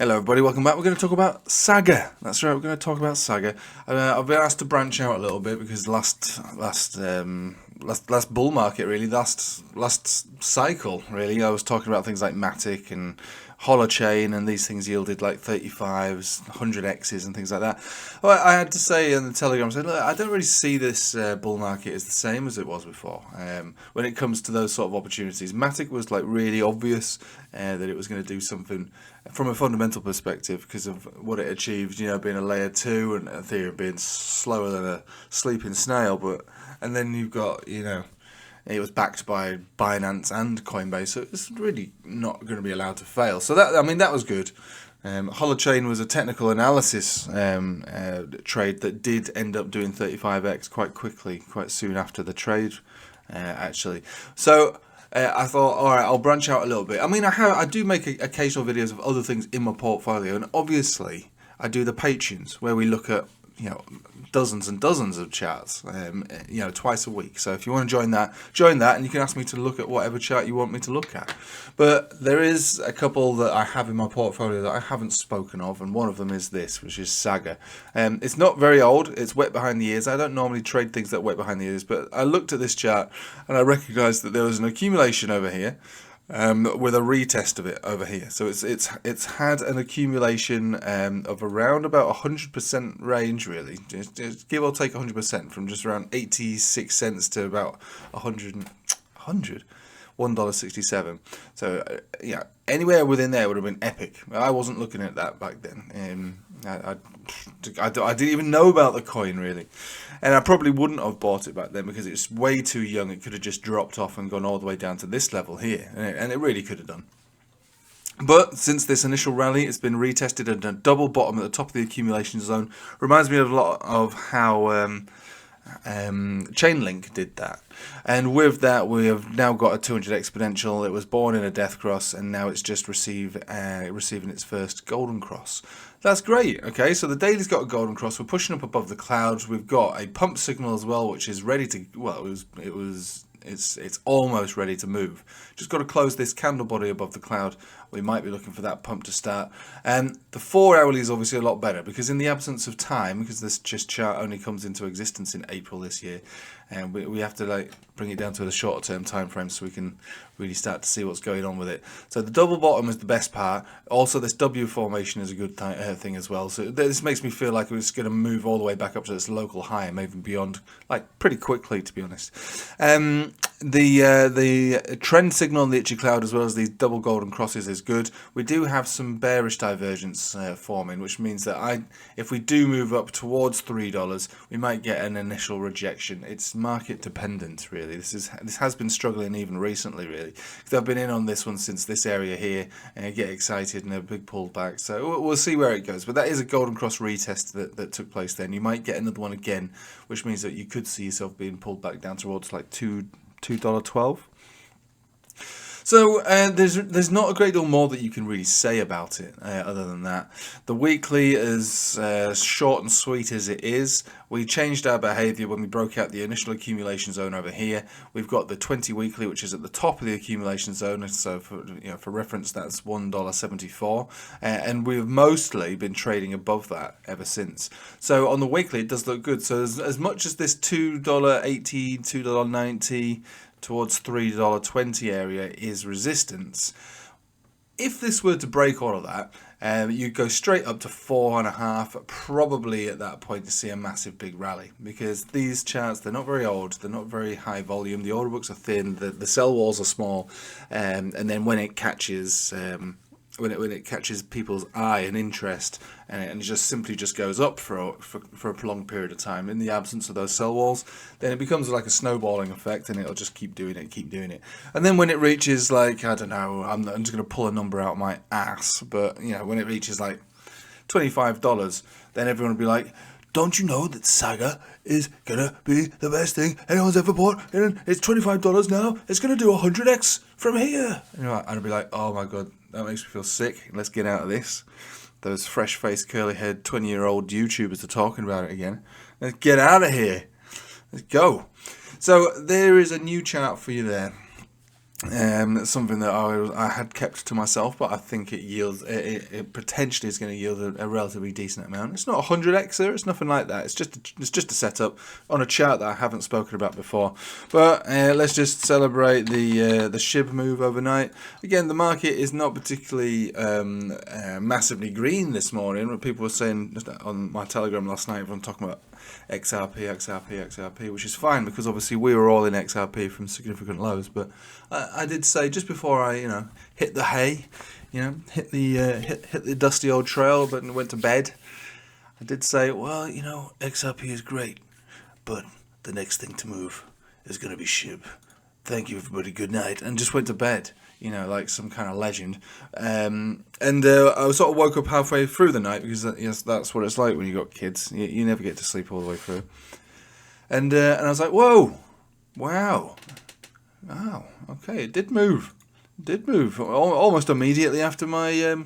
Hello everybody, welcome back. We're going to talk about SAGA. That's right, we're going to talk about SAGA. I've been asked to branch out a little bit because last bull market really, last cycle really, I was talking about things like Matic and Holochain, and these things yielded like 35s, 100x's and things like that. Well, I had to say in the Telegram, I said, look, I don't really see this bull market as the same as it was before. When it comes to those sort of opportunities, Matic was like really obvious that it was going to do something from a fundamental perspective because of what it achieved, you know, being a layer 2 and Ethereum being slower than a sleeping snail. And then you've got, you know, it was backed by Binance and Coinbase, so it's really not going to be allowed to fail. So that, I mean, that was good. Holochain was a technical analysis trade that did end up doing 35x quite quickly, quite soon after the trade, actually. So I thought, all right, I'll branch out a little bit. I mean, I do make occasional videos of other things in my portfolio, and obviously I do the Patreons where we look at, you know, dozens and dozens of charts, you know, twice a week. So if you want to join that, and you can ask me to look at whatever chart you want me to look at. But there is a couple that I have in my portfolio that I haven't spoken of, and one of them is this, which is SAGA. It's not very old. It's wet behind the ears. I don't normally trade things that wet behind the ears, but I looked at this chart and I recognized that there was an accumulation over here. With a retest of it over here, so it's had an accumulation of around about 100% range, really, just give or take 100%, from just around 86 cents to about $1.67. So yeah, anywhere within there would have been epic. I wasn't looking at that back then. I didn't even know about the coin really, and I probably wouldn't have bought it back then because it's way too young. It could have just dropped off and gone all the way down to this level here, and it really could have done. But since this initial rally, it's been retested at a double bottom at the top of the accumulation zone. Reminds me of a lot of how Chainlink did that, and with that we have now got a 200 exponential. It was born in a death cross, and now it's just receiving its first golden cross. That's great. Okay, so the daily's got a golden cross. We're pushing up above the clouds. We've got a pump signal as well, which is ready to, well, it's almost ready to move. Just got to close this candle body above the cloud. We might be looking for that pump to start. And the 4 hourly is obviously a lot better because in the absence of time, because this chart only comes into existence in April this year, and we have to like bring it down to a shorter term time frame so we can really start to see what's going on with it. So the double bottom is the best part. Also, this W formation is a good thing as well. So this makes me feel like it's going to move all the way back up to its local high and maybe beyond, like pretty quickly, to be honest. The trend signal on the itchy cloud, as well as these double golden crosses, is good. We do have some bearish divergence forming, which means that if we do move up towards $3, we might get an initial rejection. It's market dependent, really. This has been struggling even recently, really. I've been in on this one since this area here, and I get excited and a big pullback. So we'll see where it goes. But that is a golden cross retest that took place then. You might get another one again, which means that you could see yourself being pulled back down towards like $2.12. So there's not a great deal more that you can really say about it other than that. The weekly, as short and sweet as it is, we changed our behavior when we broke out the initial accumulation zone over here. We've got the 20 weekly, which is at the top of the accumulation zone. So for reference, that's $1.74, and we've mostly been trading above that ever since. So on the weekly, it does look good. So as much as this $2.80, $2.90 towards $3.20 area is resistance, if this were to break all of that, you'd go straight up to 4.5, probably at that point to see a massive big rally, because these charts, they're not very old, they're not very high volume, the order books are thin, the sell walls are small, and then when it catches when it catches people's eye and interest, and it just simply goes up for a prolonged period of time in the absence of those sell walls, then it becomes like a snowballing effect, and it'll just keep doing it. And then when it reaches, like, I don't know, I'm just going to pull a number out my ass, but you know, when it reaches like $25, then everyone will be like, don't you know that SAGA is gonna be the best thing anyone's ever bought? And it's $25 now. It's gonna do 100x from here. And I'd be like, oh my god, that makes me feel sick. Let's get out of this. Those fresh-faced, curly-haired, 20-year-old YouTubers are talking about it again. Let's get out of here. Let's go. So there is a new chart for you there. Something that I had kept to myself, but I think it yields it potentially is going to yield a relatively decent amount. It's not a 100xer, it's nothing like that. It's just a setup on a chart that I haven't spoken about before. But let's just celebrate the SHIB move overnight. Again, the market is not particularly massively green this morning. People were saying on my Telegram last night, everyone talking about XRP, which is fine because obviously we were all in XRP from significant lows. But I did say just before I, hit the hay, hit the dusty old trail, but went to bed. I did say, well, XRP is great, but the next thing to move is going to be SHIB. Thank you, everybody. Good night, and just went to bed. Like some kind of legend. And I sort of woke up halfway through the night because that's what it's like when you got kids. You never get to sleep all the way through. And I was like, whoa, wow, okay, it did move. Almost immediately after my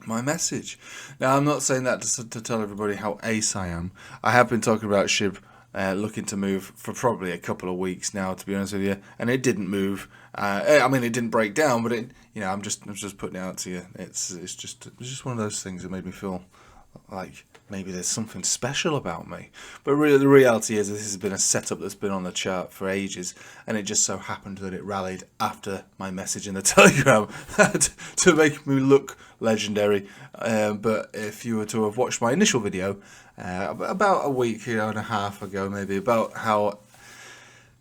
my message. Now, I'm not saying that to tell everybody how ace I am. I have been talking about SHIB looking to move for probably a couple of weeks now, to be honest with you, and it didn't move. It didn't break down, but I'm just putting it out to you. It's just one of those things that made me feel like maybe there's something special about me. But really, the reality is this has been a setup that's been on the chart for ages, and it just so happened that it rallied after my message in the Telegram to make me look legendary. But if you were to have watched my initial video about a week and a half ago, maybe about how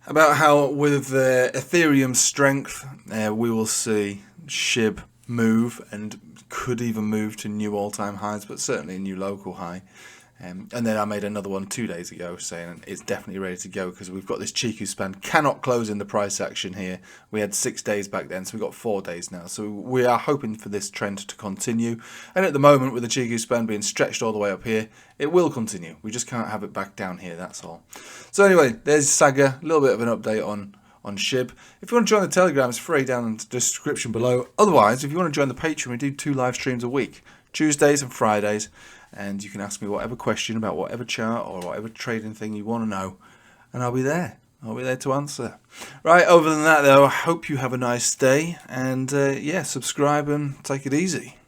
with Ethereum's strength, we will see SHIB move and could even move to new all-time highs, but certainly a new local high. And then I made another one 2 days ago saying it's definitely ready to go because we've got this Chiku span. Cannot close in the price action here. We had 6 days back then, so we've got 4 days now. So we are hoping for this trend to continue. And at the moment, with the Chiku span being stretched all the way up here, it will continue. We just can't have it back down here, that's all. So anyway, there's SAGA, a little bit of an update on SHIB. If you want to join the Telegram, it's free down in the description below. Otherwise, if you want to join the Patreon, we do 2 live streams a week, Tuesdays and Fridays. And you can ask me whatever question about whatever chart or whatever trading thing you want to know, and I'll be there. I'll be there to answer. Right, other than that, though, I hope you have a nice day, and subscribe and take it easy.